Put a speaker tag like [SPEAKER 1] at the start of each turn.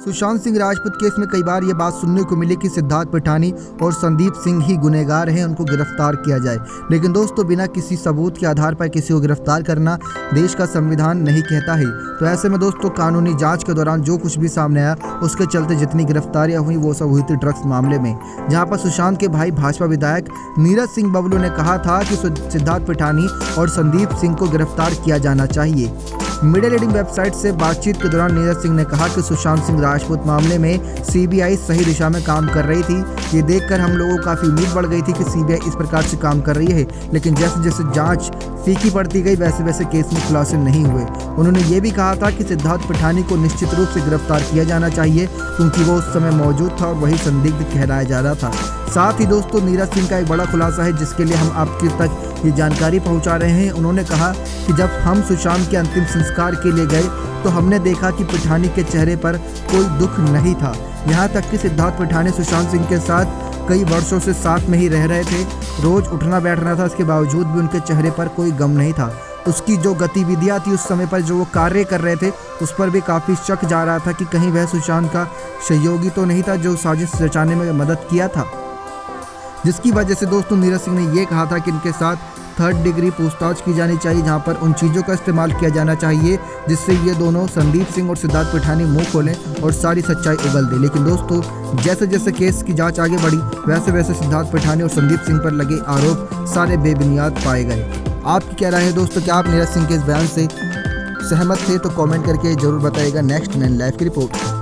[SPEAKER 1] Sushant Singh Rajput case में कई बार ये बात सुनने को मिली कि सिद्धार्थ पिठानी और संदीप सिंह ही गुनहगार हैं, उनको गिरफ्तार किया जाए। लेकिन दोस्तों, बिना किसी सबूत के आधार पर किसी को गिरफ्तार करना देश का संविधान नहीं कहता है। तो ऐसे में दोस्तों, कानूनी जांच के दौरान जो कुछ भी सामने आया उसके चलते जितनी गिरफ्तारियां हुई वो सब हुई थी ड्रग्स मामले में, जहां पर सुशांत के भाई भाजपा विधायक नीरज सिंह बबलू ने कहा था कि सिद्धार्थ पिठानी और संदीप सिंह को गिरफ्तार किया जाना चाहिए। मीडिया रीडिंग वेबसाइट से बातचीत के दौरान नीरज सिंह ने कहा कि सुशांत सिंह राजपूत मामले में सीबीआई सही दिशा में काम कर रही थी। ये देखकर हम लोगों को काफ़ी उम्मीद बढ़ गई थी कि सीबीआई इस प्रकार से काम कर रही है, लेकिन जैसे जैसे जांच फीकी पड़ती गई वैसे वैसे केस में खुलासे नहीं हुए। उन्होंने ये भी कहा था कि सिद्धार्थ पिठानी को निश्चित रूप से गिरफ्तार किया जाना चाहिए, क्योंकि वो उस समय मौजूद था और वही संदिग्ध ठहराया जा रहा था। साथ ही दोस्तों, नीरज सिंह का एक बड़ा खुलासा है जिसके लिए हम आपके तक ये जानकारी पहुंचा रहे हैं। उन्होंने कहा कि जब हम सुशांत के अंतिम संस्कार के लिए गए तो हमने देखा कि पिठानी के चेहरे पर कोई दुख नहीं था। यहाँ तक कि सिद्धार्थ पिठानी सुशांत सिंह के साथ कई वर्षों से साथ में ही रह रहे थे, रोज उठना बैठना था, इसके बावजूद भी उनके चेहरे पर कोई गम नहीं था। उसकी जो गतिविधियाँ थी उस समय पर जो वो कार्य कर रहे थे उस पर भी काफ़ी शक जा रहा था कि कहीं वह सुशांत का सहयोगी तो नहीं था जो साजिश रचाने में मदद किया था। जिसकी वजह से दोस्तों, नीरज सिंह ने ये कहा था कि इनके साथ 3rd डिग्री पूछताछ की जानी चाहिए, जहां पर उन चीज़ों का इस्तेमाल किया जाना चाहिए जिससे ये दोनों संदीप सिंह और सिद्धार्थ पिठानी मुंह खोलें और सारी सच्चाई उगल दे। लेकिन दोस्तों, जैसे जैसे केस की जांच आगे बढ़ी वैसे वैसे सिद्धार्थ पिठानी और संदीप सिंह पर लगे आरोप सारे बेबुनियाद पाए गए। आपकी क्या राय है दोस्तों? क्या आप नीरज सिंह के इस बयान से सहमत थे? तो कॉमेंट करके जरूर बताइएगा। नेक्स्ट 9 लाइव की रिपोर्ट।